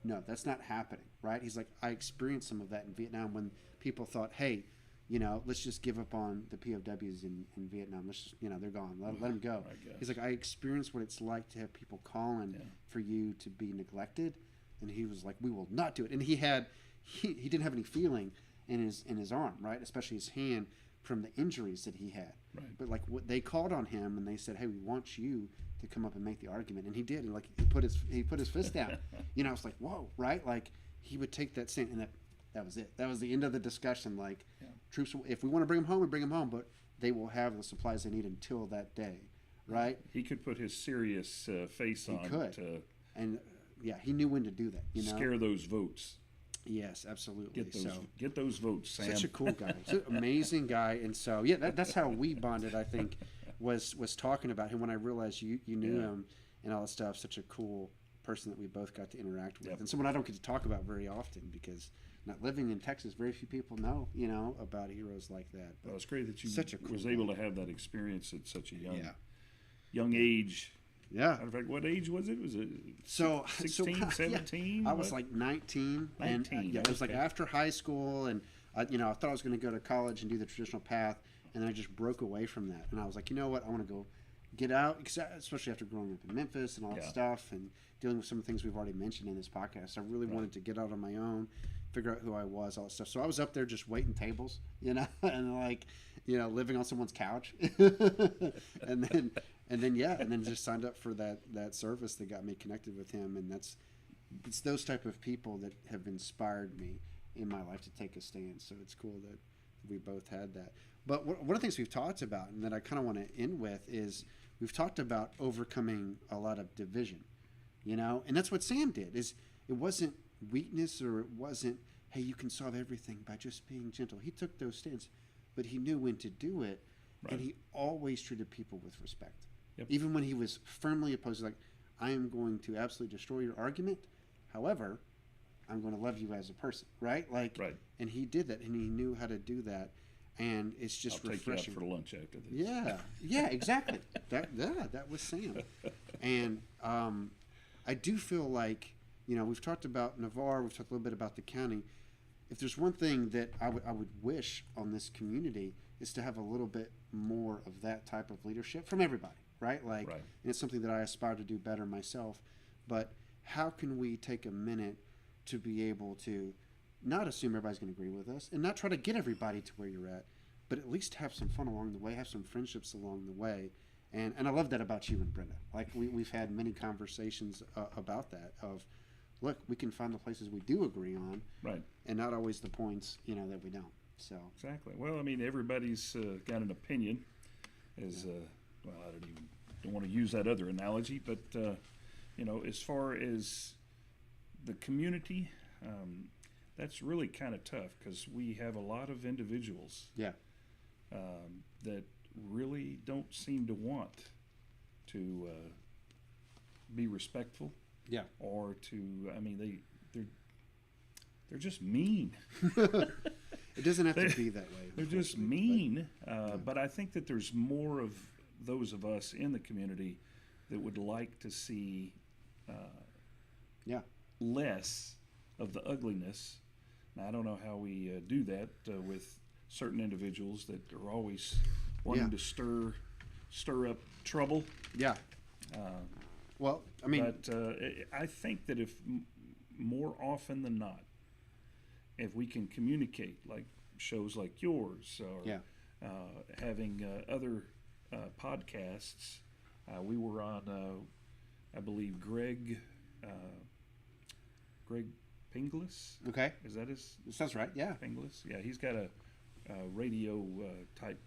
that's not happening." Right. He's like, "I experienced some of that in Vietnam when people thought, hey, let's just give up on the POWs in Vietnam. Let's just, they're gone. Let them go." He's like, "I experienced what it's like to have people calling for you to be neglected." And he was like, "We will not do it." And he didn't have any feeling in his arm, right? Especially his hand, from the injuries that he had. Right. But like, what they called on him, and they said, "Hey, we want you to come up and make the argument." And he did. And like, he put his fist down. I was like, whoa, right? Like, he would take that stand, and that was it. That was the end of the discussion. Like, troops, if we want to bring them home, we bring them home, but they will have the supplies they need until that day, right? He could put his serious face on. He could. And he knew when to do that. Scare those votes. Yes, absolutely. Get those votes, Sam. Such a cool guy, such an amazing guy, and so yeah, that's how we bonded. I think was talking about him when I realized you knew him and all that stuff. Such a cool person that we both got to interact with, and someone I don't get to talk about very often because not living in Texas, very few people know about heroes like that. But it's great that you cool was able to have that experience at such a young age. Yeah. Matter of fact, what age was it? Was it 16, 17? I was like 19. And it was like after high school, and I thought I was going to go to college and do the traditional path, and then I just broke away from that. And I was like, you know what? I want to go get out, especially after growing up in Memphis and all that stuff and dealing with some of the things we've already mentioned in this podcast. I really wanted to get out on my own, figure out who I was, all that stuff. So I was up there just waiting tables, and living on someone's couch. and then just signed up for that service that got me connected with him. And it's those type of people that have inspired me in my life to take a stand. So it's cool that we both had that. But one of the things we've talked about, and that I kind of want to end with, is we've talked about overcoming a lot of division, and that's what Sam did. Is it wasn't weakness, or it wasn't, hey, you can solve everything by just being gentle. He took those stands, but he knew when to do it, and he always treated people with respect. Yep. Even when he was firmly opposed, like, I am going to absolutely destroy your argument. However, I'm going to love you as a person, right? And he did that, and he knew how to do that. And it's just refreshing. I'll take you out for lunch after this. Yeah, exactly. that was Sam. And I do feel like, we've talked about Navarre, we've talked a little bit about the county. If there's one thing that I would wish on this community is to have a little bit more of that type of leadership from everybody, right? And it's something that I aspire to do better myself. But how can we take a minute to be able to not assume everybody's going to agree with us and not try to get everybody to where you're at, but at least have some fun along the way, have some friendships along the way. And I love that about you and Brenda. Like we've had many conversations about that of, look, we can find the places we do agree on, right, and not always the points, that we don't. So exactly. Well, I mean, everybody's got an opinion. As well, I don't want to use that other analogy, but as far as the community, that's really kind of tough because we have a lot of individuals that really don't seem to want to be respectful. Yeah. Or to, I mean, they're just mean. It doesn't have to be that way. They're just mean. But I think that there's more of those of us in the community that would like to see less of the ugliness. Now, I don't know how we do that with certain individuals that are always wanting to stir up trouble. Yeah. Well, I mean, but I think that if more often than not, if we can communicate, like shows like yours, or having other podcasts, we were on, I believe, Greg Pinglis. Okay. Is that his? Sounds right. Yeah. Pinglis. Yeah, he's got a radio type.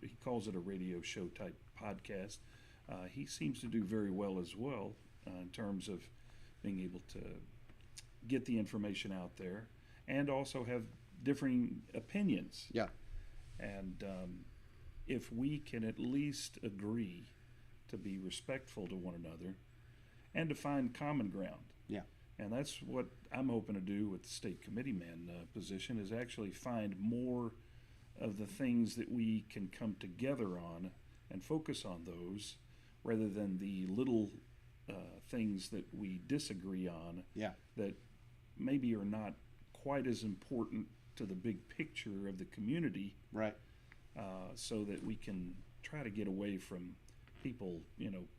He calls it a radio show type podcast. He seems to do very well as well in terms of being able to get the information out there and also have differing opinions. Yeah. And if we can at least agree to be respectful to one another and to find common ground. Yeah. And that's what I'm hoping to do with the state committeeman position, is actually find more of the things that we can come together on and focus on those rather than the little things that we disagree on that maybe are not quite as important to the big picture of the community. Right. So that we can try to get away from people,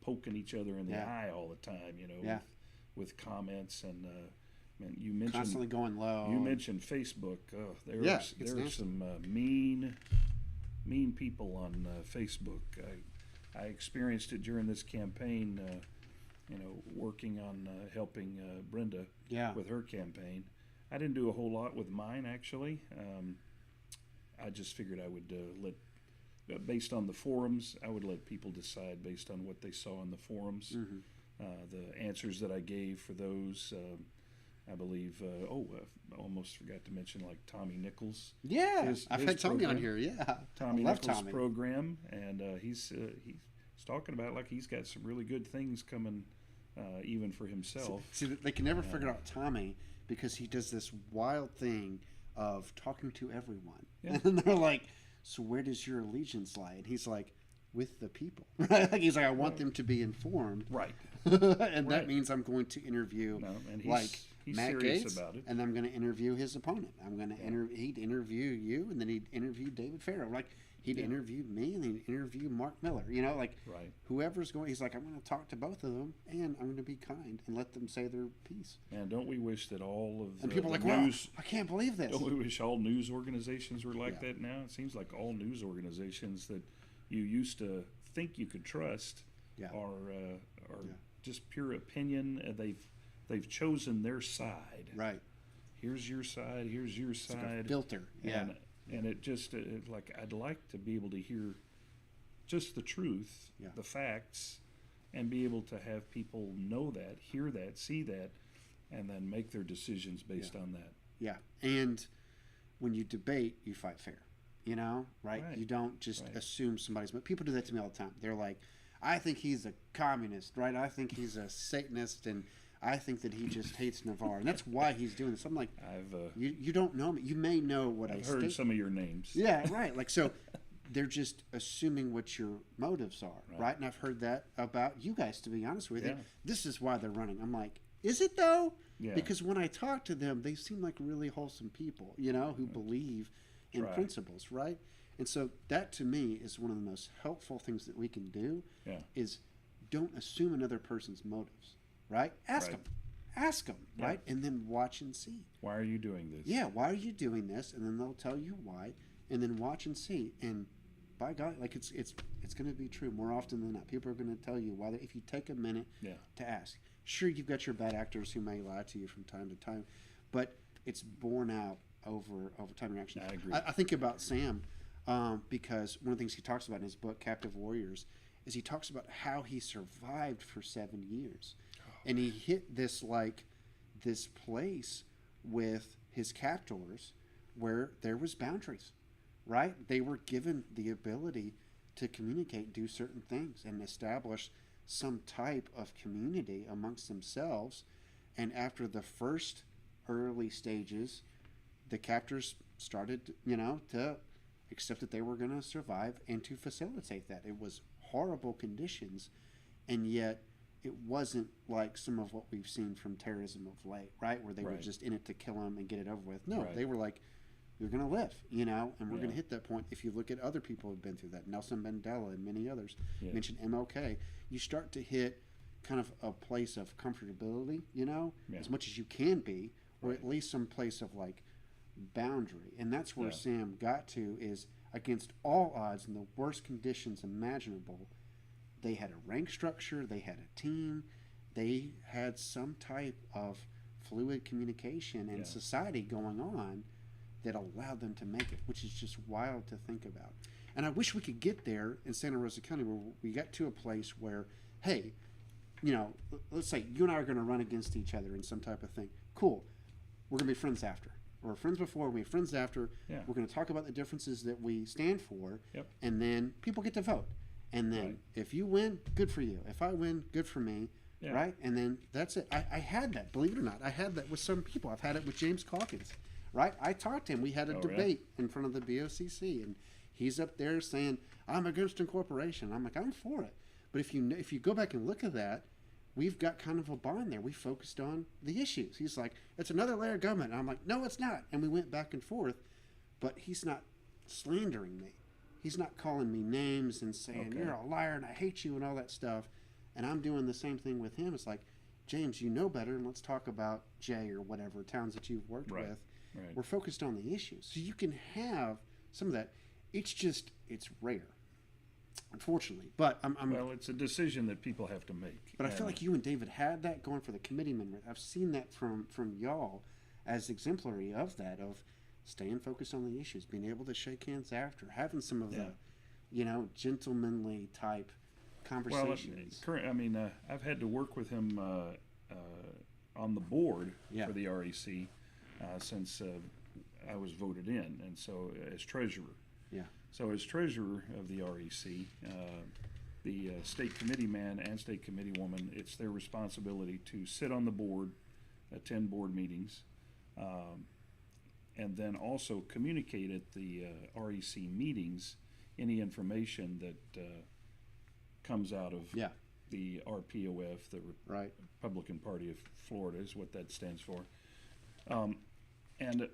poking each other in the eye all the time, with comments and you mentioned constantly going low. You mentioned Facebook. There's some mean people on Facebook. I experienced it during this campaign. Working on helping Brenda with her campaign. I didn't do a whole lot with mine actually. I just figured I would based on the forums, I would let people decide based on what they saw in the forums. Mm-hmm. The answers that I gave for those, I believe. I almost forgot to mention like Tommy Nichols. Yeah, I've had Tommy program. on here. Yeah, Tommy I love Nichols' Tommy. program, and he's talking about like he's got some really good things coming, even for himself. See, they can never figure out Tommy because he does this wild thing of talking to everyone, Yeah. and they're like, "So where does your allegiance lie?" And he's like, "With the people." Right? Like he's like, "I want them to be informed." Right. And that means I'm going to interview And he's, like he's Matt serious Gaetz, about it. and I'm going to interview his opponent. I'm going to he'd interview you, and then he'd interview David Farrow. Like he'd interview me, and he'd interview Mark Miller. You know, like Right. whoever's going. He's like, I'm going to talk to both of them, and I'm going to be kind and let them say their piece. And don't we wish that all of And people are the like, wow, news? I can't believe this. Don't we wish all news organizations were like that now? It seems like all news organizations that you used to think you could trust Yeah. are just pure opinion. They've chosen their side. Right. Here's your side. Here's your It's like a side. filter. Yeah. And it just like I'd like to be able to hear just the truth, the facts, and be able to have people know that, hear that, see that, and then make their decisions based on that. Yeah. And when you debate, you fight fair. You know, right? Right. You don't just Right. assume somebody's. But people do that to me all the time. They're like, I think he's a communist, right? I think he's a Satanist, and I think that he just hates Navarre, and that's why he's doing this. I'm like, you don't know me. You may know what I've I heard state. some of your names. Yeah, right. Like so, they're just assuming what your motives are, right? And I've heard that about you guys. To be honest with you, Yeah. this is why they're running. I'm like, is it though? Yeah. Because when I talk to them, they seem like really wholesome people, you know, who believe in Right. principles, right? And so that to me is one of the most helpful things that we can do. Yeah. Is don't assume another person's motives, right? Ask Right. them, Yeah. right? And then watch and see. Why are you doing this? Yeah, why are you doing this? And then they'll tell you why, and then watch and see. And by God, like it's going to be true more often than not. People are going to tell you why. If you take a minute to ask, sure, you've got your bad actors who may lie to you from time to time, but it's borne out over time and action. I agree. I think about Sam because one of the things he talks about in his book Captive Warriors is he talks about how he survived for 7 years, and he hit this place with his captors where there was boundaries, right? They were given the ability to communicate, do certain things, and establish some type of community amongst themselves. And after the first early stages, the captors started, to accept that they were going to survive and to facilitate that. It was horrible conditions, and yet it wasn't like some of what we've seen from terrorism of late, right? Where they were just in it to kill them and get it over with. No, they were like, you're going to live, and we're going to hit that point. If you look at other people who've been through that, Nelson Mandela and many others, mentioned MLK, you start to hit kind of a place of comfortability, as much as you can be, or at least some place of like boundary. And that's where Sam got to, is against all odds in the worst conditions imaginable, they had a rank structure, they had a team, they had some type of fluid communication and society going on that allowed them to make it, which is just wild to think about. And I wish we could get there in Santa Rosa County where we got to a place where, hey, let's say you and I are going to run against each other in some type of thing. Cool. We're going to be friends after. We're friends before, we're friends after. Yeah. We're going to talk about the differences that we stand for, Yep. and then people get to vote. And then if you win, good for you. If I win, good for me, right? And then that's it. I had that, believe it or not. I had that with some people. I've had it with James Calkins, right? I talked to him. We had a debate in front of the BOCC, and he's up there saying, I'm against incorporation. I'm like, I'm for it. But if you go back and look at that, we've got kind of a bond there. We focused on the issues. He's like, it's another layer of government. And I'm like, no, it's not. And we went back and forth, but he's not slandering me. He's not calling me names and saying, you're a liar and I hate you and all that stuff. And I'm doing the same thing with him. It's like, James, you know better, and let's talk about Jay or whatever towns that you've worked with. Right. We're focused on the issues. So you can have some of that. It's rare, unfortunately. But well, it's a decision that people have to make. But I feel like you and David had that going for the committeeman. I've seen that from y'all as exemplary of that, of staying focused on the issues, being able to shake hands after, having some of the, gentlemanly type conversations. Well, I've had to work with him on the board Yeah. for the REC since I was voted in, and so as treasurer. Yeah. So as treasurer of the REC, the state committee man and state committee woman, it's their responsibility to sit on the board, attend board meetings, and then also communicate at the REC meetings any information that comes out of Yeah. the RPOF, the Right. Republican Party of Florida is what that stands for. And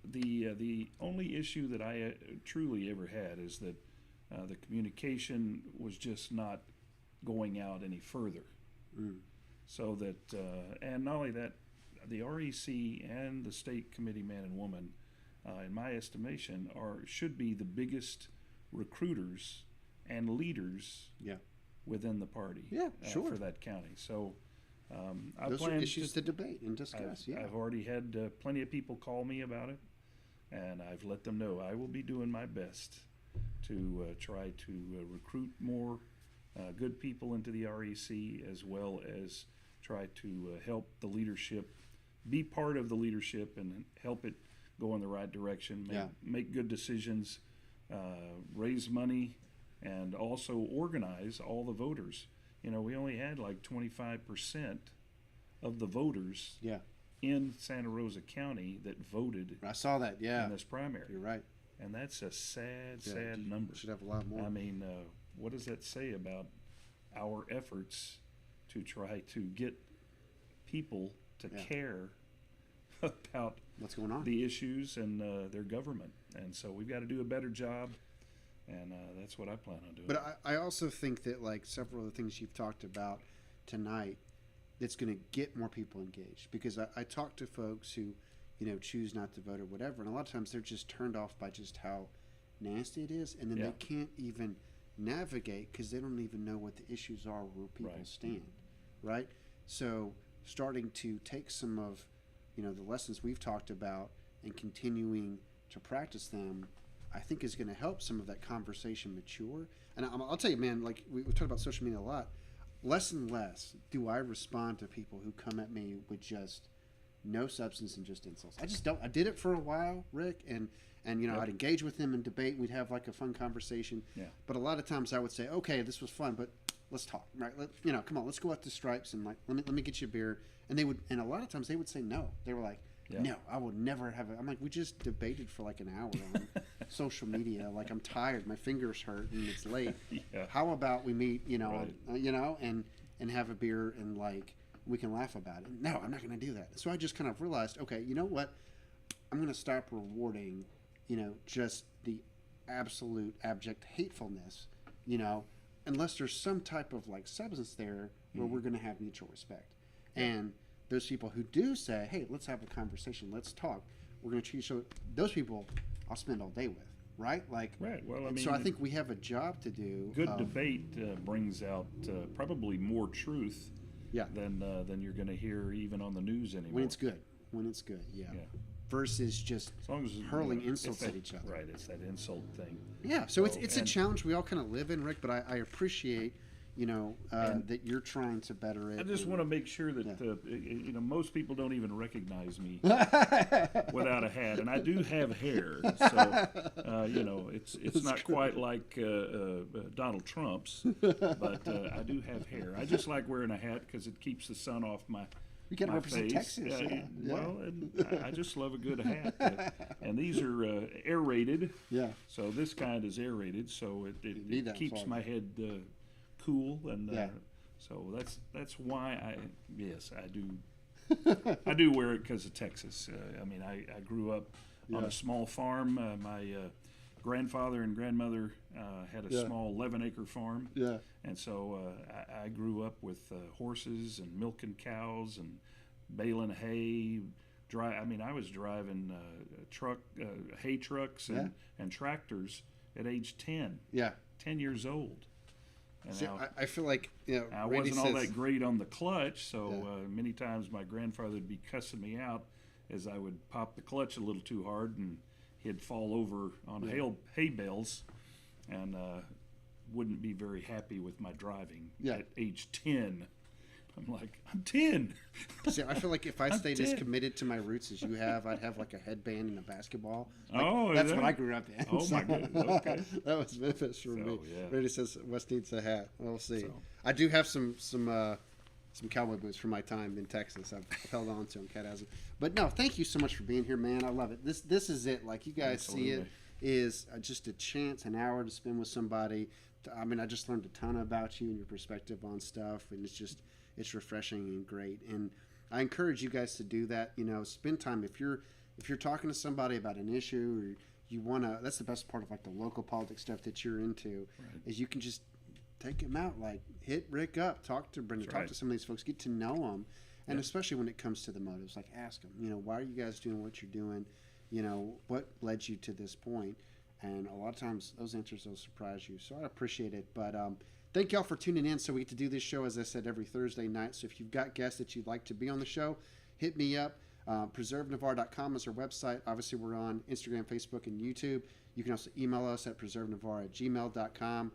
the only issue that I truly ever had is that the communication was just not going out any further. So that, and not only that, the REC and the state committee man and woman, in my estimation, should be the biggest recruiters and leaders Yeah. within the party. Yeah, sure. For that county. So I Those are plan issues to debate and discuss. I've already had plenty of people call me about it, and I've let them know I will be doing my best to try to recruit more good people into the REC, as well as try to help the leadership, be part of the leadership and help it go in the right direction, make good decisions, raise money, and also organize all the voters. You know, we only had like 25% of the voters Yeah. in Santa Rosa County that voted I saw that. Yeah. in this primary. You're right. And that's a sad, Yeah, sad you number. should have a lot more. I mean, what does that say about our efforts to try to get people to care about What's going on? the issues and their government? And so we've got to do a better job, and that's what I plan on doing. But I also think that, like several of the things you've talked about tonight, it's going to get more people engaged. Because I talk to folks who, choose not to vote or whatever, and a lot of times they're just turned off by just how nasty it is, and then they can't even navigate because they don't even know what the issues are where people stand, right? So starting to take some of, the lessons we've talked about and continuing to practice them, I think is going to help some of that conversation mature. And I'll tell you, man, like we talk about social media a lot, less and less do I respond to people who come at me with just no substance and just insults. I just don't. I did it for a while, Rick, and I'd engage with them and debate. We'd have like a fun conversation. Yeah. But a lot of times I would say, okay, this was fun, but let's talk, right? Come on, let's go out to Stripes and like let me get you a beer. And they would, and a lot of times they would say no. They were like, no, I would never have it. I'm like, we just debated for like an hour on social media. Like, I'm tired, my fingers hurt, and it's late. How about we meet, and have a beer and like we can laugh about it? No, I'm not going to do that. So I just kind of realized, okay, you know what? I'm going to stop rewarding, just the absolute abject hatefulness, unless there's some type of like substance there where we're going to have mutual respect. And those people who do say, hey, let's have a conversation, let's talk, we're going to treat each other, those people I'll spend all day with, right? Like, right. Well, I mean, so I think we have a job to do. Good debate brings out probably more truth than you're going to hear even on the news anymore. When it's good, yeah. Versus just as long as, hurling insults at each other. Right, it's that insult thing. Yeah, so it's a challenge we all kind of live in, Rick, but I appreciate that you're trying to better it. I just want to make sure that most people don't even recognize me without a hat, and I do have hair, so it's not quite like Donald Trump's, but I do have hair. I just like wearing a hat because it keeps the sun off my. You can represent face. Texas. Well, and I just love a good hat, and these are aerated. Yeah. So this kind is aerated, so it keeps my head cool, and so that's why I do wear it because of Texas. I mean, I grew up on a small farm. My grandfather and grandmother had a small 11-acre farm. Yeah. And so I grew up with horses and milking cows and baling hay. I was driving hay trucks and tractors at age 10. Yeah. 10 years old. And now, I feel like I wasn't all that great on the clutch, so many times my grandfather would be cussing me out as I would pop the clutch a little too hard, and he'd fall over on hay bales, and wouldn't be very happy with my driving at age 10. I'm like, I'm 10. See, I feel like if I I'm stayed as 10. committed to my roots as you have, I'd have like a headband and a basketball. Like, Oh, that's yeah. what I grew up in. Oh, my goodness. Okay. That was Memphis for me. yeah. Randy says West needs a hat. We'll see. So. I do have some cowboy boots from my time in Texas. I've held on to them. Cat hasn't. But no, thank you so much for being here, man. I love it. This is it. Like you guys see it, is just a chance, an hour to spend with somebody. I mean, I just learned a ton about you and your perspective on stuff, and it's refreshing and great. And I encourage you guys to do that. You know, spend time if you're talking to somebody about an issue or you want to. That's the best part of like the local politics stuff that you're into, Right. is you can just take him out, like hit Rick up, talk to Brenda, That's talk right. to some of these folks, get to know them, and Yeah. especially when it comes to the motives, like ask them, you know, why are you guys doing what you're doing? You know, what led you to this point? And a lot of times those answers will surprise you. So I appreciate it. But thank y'all for tuning in. So we get to do this show, as I said, every Thursday night. So if you've got guests that you'd like to be on the show, hit me up. PreserveNavarre.com is our website. Obviously, we're on Instagram, Facebook, and YouTube. You can also email us at preservenavarre@gmail.com.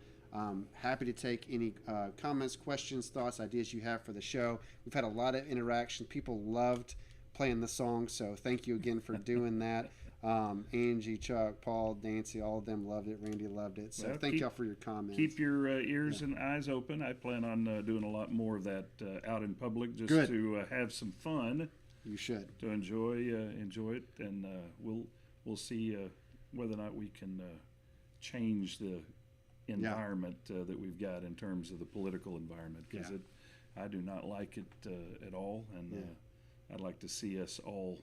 Happy to take any comments, questions, thoughts, ideas you have for the show. We've had a lot of interaction. People loved playing the song, so thank you again for doing that. Angie, Chuck, Paul, Nancy, all of them loved it. Randy loved it. So Well, thank y'all for your comments. Keep your ears and eyes open. I plan on doing a lot more of that out in public, just Good. to have some fun, You should. to enjoy it, and we'll see whether or not we can change the environment that we've got in terms of the political environment, because Yeah. I do not like it at all, and I'd like to see us all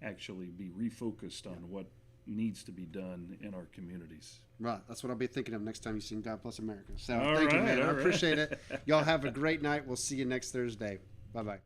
actually be refocused on what needs to be done in our communities. Right. That's what I'll be thinking of next time you sing God Bless America. So All thank you, right, man. I all right. appreciate it. Y'all have a great night. We'll see you next Thursday. Bye-bye.